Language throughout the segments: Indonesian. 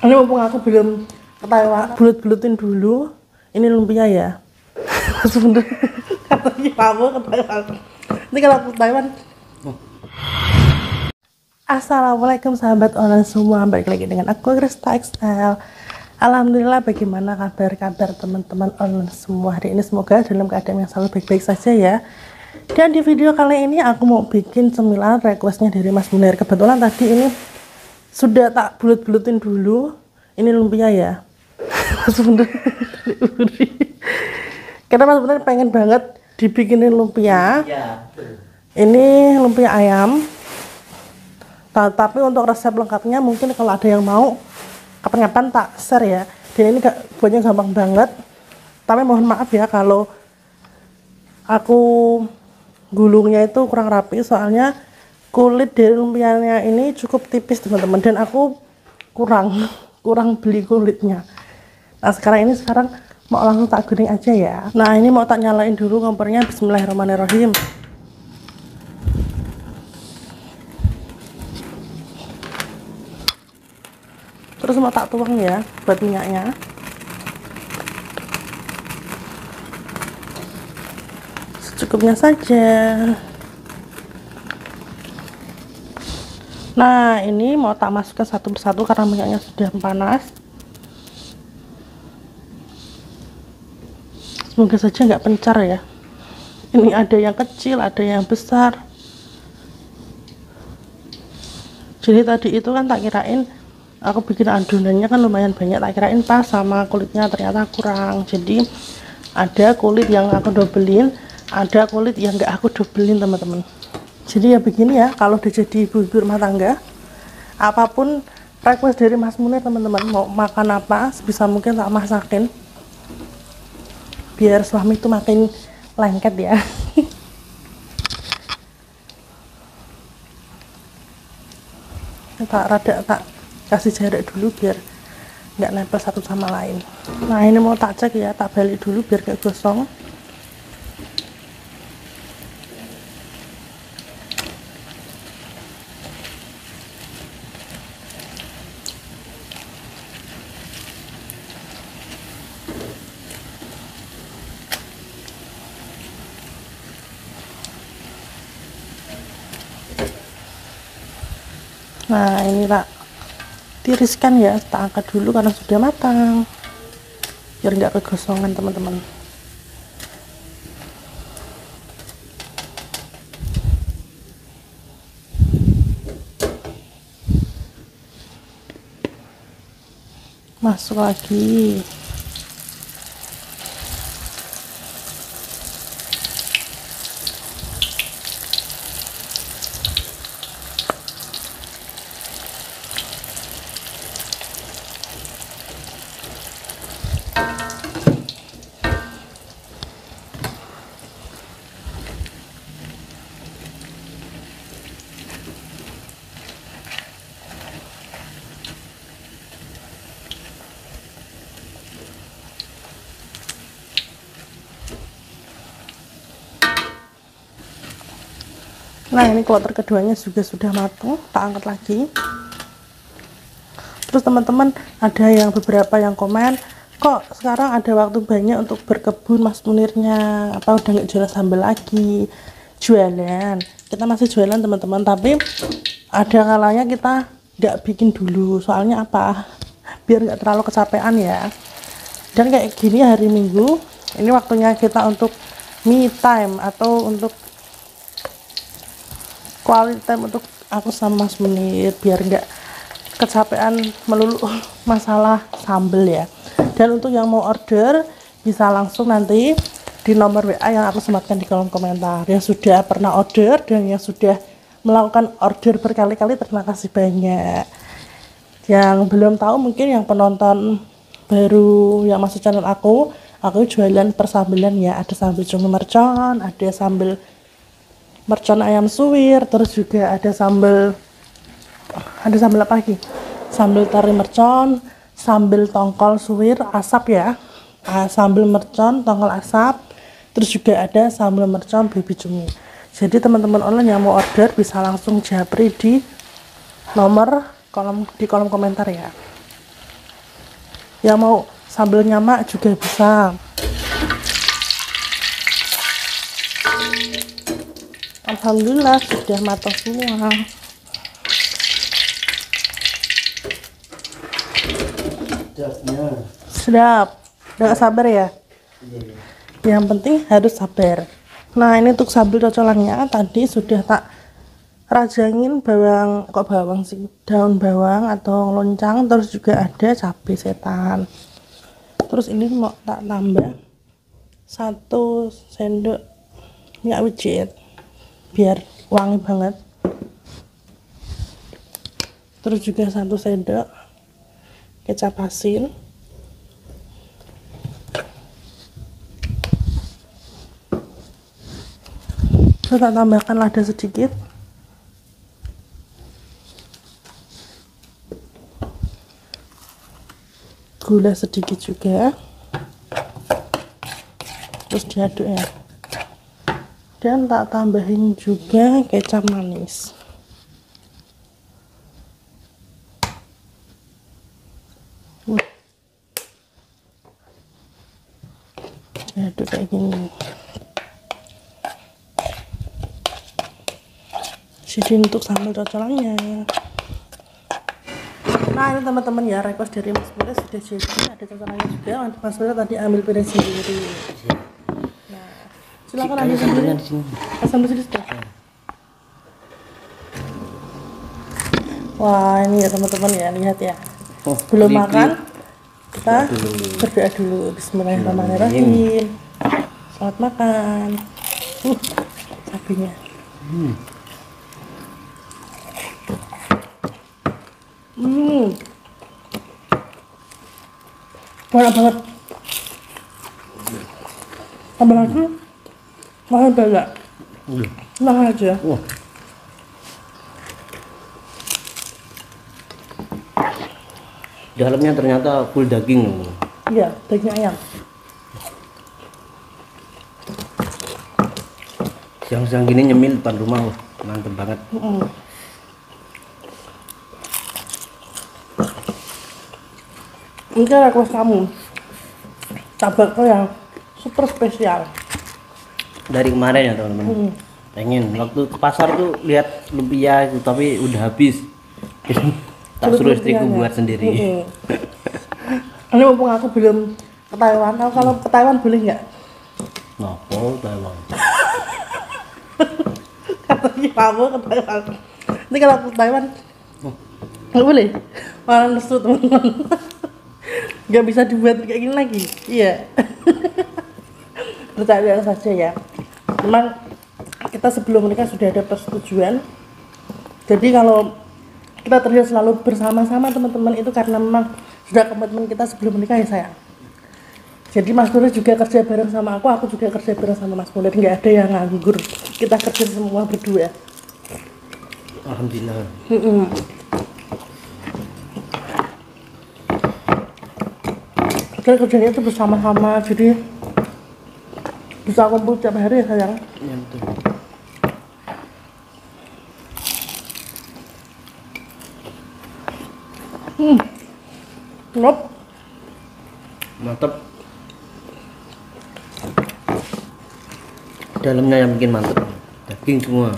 Ini mumpung aku belum ketawa, bulut-bulutin dulu. Ini lumpia ya. Sebenarnya katanya kamu ketawa. Ini kalau ke Taiwan. Assalamualaikum sahabat online semua, balik lagi dengan aku Krista XL. Alhamdulillah, bagaimana kabar teman-teman online semua hari ini? Semoga dalam keadaan yang selalu baik-baik saja ya. Dan di video kali ini aku mau bikin cemilan requestnya dari Mas Munir. Kebetulan tadi ini sudah tak bulut-bulutin dulu. Ini lumpia ya. Sebenarnya karena Mas Munir pengen banget dibikinin lumpia. Ini lumpia ayam. Tapi untuk resep lengkapnya mungkin kalau ada yang mau kapan-kapan tak share ya. Dan ini buatnya gampang banget. Tapi mohon maaf ya kalau aku gulungnya itu kurang rapi, soalnya kulit dari lumpianya ini cukup tipis teman-teman, dan aku kurang beli kulitnya. Nah sekarang mau langsung tak goreng aja ya. Nah ini mau tak nyalain dulu kompornya. Bismillahirrahmanirrahim. Terus mau tak tuang ya buat minyaknya. Secukupnya saja. Nah ini mau tak masukkan satu persatu karena minyaknya sudah panas. Semoga saja nggak pencar ya. Ini ada yang kecil, ada yang besar. Jadi tadi itu kan tak kirain aku bikin adonannya kan lumayan banyak, tak kirain pas sama kulitnya, ternyata kurang. Jadi ada kulit yang aku dobelin, ada kulit yang nggak aku dobelin teman-teman. Jadi ya begini ya, kalau udah jadi ibu-ibu rumah tangga, apapun request dari Mas Munir teman-teman, mau makan apa sebisa mungkin tak masakin biar suami itu makin lengket ya. tak kasih jarak dulu biar nggak nempel satu sama lain. Nah ini mau tak cek ya, tak balik dulu biar gak gosong. Nah ini tak tiriskan ya, tak angkat dulu karena sudah matang biar nggak kegosongan teman-teman. Masuk lagi. Nah ini kloter keduanya juga sudah matang, tak angkat lagi. Terus teman-teman ada yang beberapa yang komen, kok sekarang ada waktu banyak untuk berkebun Mas Munirnya, apa udah nggak jualan sambal lagi? Jualan, kita masih jualan teman-teman, tapi ada kalanya kita nggak bikin dulu, soalnya apa, biar nggak terlalu kecapean ya. Dan kayak gini hari Minggu ini waktunya kita untuk me time atau untuk quality time untuk aku sama Mas Munir, biar nggak kecapean melulu masalah sambel ya. Dan untuk yang mau order bisa langsung nanti di nomor WA yang aku sematkan di kolom komentar. Yang sudah pernah order dan yang sudah melakukan order berkali-kali, terima kasih banyak. Yang belum tahu mungkin yang penonton baru yang masuk channel aku jualan persambelan ya. Ada sambal cumi mercon, ada sambal mercon ayam suwir, terus juga ada sambal apa lagi, sambal teri mercon, sambal tongkol suwir asap ya, sambal mercon tongkol asap, terus juga ada sambal mercon baby cumi. Jadi teman-teman online yang mau order bisa langsung japri di nomor di kolom komentar ya. Yang mau sambal nyamak juga bisa. Alhamdulillah sudah matang semua. Sedap. Udah gak sabar ya? Yang penting harus sabar. Nah, ini untuk sambal cocolannya tadi sudah tak rajangin bawang, kok bawang sih? Daun bawang atau loncang, terus juga ada cabai setan. Terus ini mau tak tambah 1 sendok minyak wijen biar wangi banget. Terus juga 1 sendok kecap asin. Terus tak tambahkan lada sedikit. Gula sedikit juga. Terus diaduk ya. Dan tak tambahin juga kecap manis. Diaduk kayak gini. Jadi untuk sambal cocolannya. Nah, ini teman-teman ya, request dari Mas Pira sudah jadi, ada cocolannya juga. Mas Pira tadi ambil piring sendiri. Nah, silakan ambil sendiri. Ambil sendiri sudah. Wah, ini ya teman-teman ya, lihat ya. Belum makan, kita berdoa dulu. Bismillahirrahmanirrahim. Selamat makan. Cabenya. Banyak banget. Tambah lagi, makan banyak. Tenang aja. Dalamnya ternyata full daging. Iya, daging ayam. Siang-siang gini nyemil depan rumah, mantep banget. Ini request kamu, tabaknya yang super spesial. Dari kemarin ya teman-teman. Pengen waktu ke pasar tuh lihat lumpia itu, tapi udah habis. Tak suruh istriku buat sendiri. Ini mumpung aku belum ke Taiwan, kalau ke Taiwan boleh nggak? Nopo Taiwan. Katanya kamu ke Taiwan. Ini kalau ke Taiwan nggak boleh, malah nesu teman-teman. Nggak bisa dibuat kayak gini lagi. Iya. Percaya saja ya. Memang kita sebelum menikah sudah ada persetujuan. Jadi kalau kita terlihat selalu bersama-sama teman-teman itu karena memang sudah komitmen kita sebelum menikah ya sayang. Jadi Mas Mulir juga kerja bareng sama aku juga kerja bareng sama Mas Mulir, nggak ada yang nganggur. Kita kerja semua berdua. Alhamdulillah. Kita kerjanya itu bersama-sama, jadi bisa kumpul tiap hari ya sayang. Ya, betul. Mantap. Dalamnya yang bikin mantap, daging semua.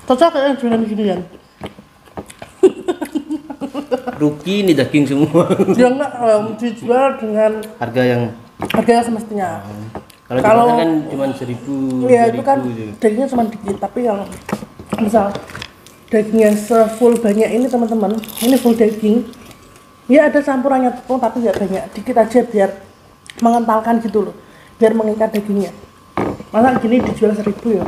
Cocok kayak jualan gini kan? Rugi nih daging semua. Dia enggak dijual dengan Harga yang semestinya. kalau di pasar kan cuma 1.000. Iya itu 2.000 kan gitu. dagingnya cuma dikit, tapi yang misal dagingnya sefull banyak ini teman-teman, ini full daging. Ya ada campurannya tepung tapi nggak banyak, dikit aja biar mengentalkan gitu loh, biar mengikat dagingnya. Masa gini dijual 1.000 ya?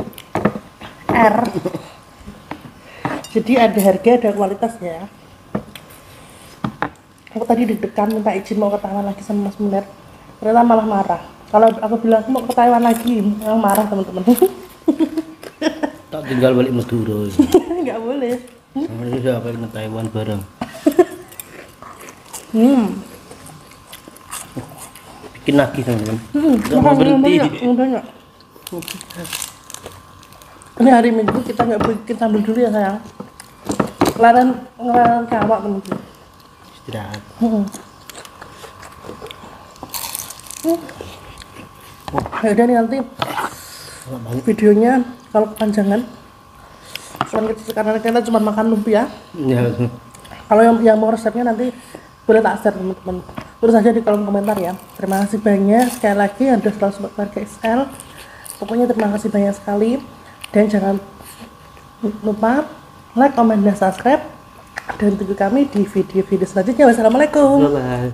Jadi ada harga, ada kualitasnya. Aku tadi deg-degan minta izin mau ke Taiwan lagi sama Mas Munir, ternyata malah marah. Kalau aku bilang aku mau ke Taiwan lagi, yang marah teman-teman. Tak tinggal balik Madura. Nggak boleh. Sama dia apa ke Taiwan bareng. Bikin lagi teman-teman. Nggak mau berhenti. Banyak. Ini hari Minggu kita nggak bikin sambal dulu ya sayang. ngelaran kawak teman-teman. Istirahat. Ya udah nih nanti videonya kalau kepanjangan karena kita cuma makan lumpia. Ya. Kalau yang mau resepnya nanti boleh tak share teman-teman. Tulis aja di kolom komentar ya. Terima kasih banyak sekali lagi yang sudah selalu support keluarga XL. Pokoknya terima kasih banyak sekali dan jangan lupa like, comment, dan subscribe dan tunggu kami di video-video selanjutnya. Wassalamualaikum. Bye.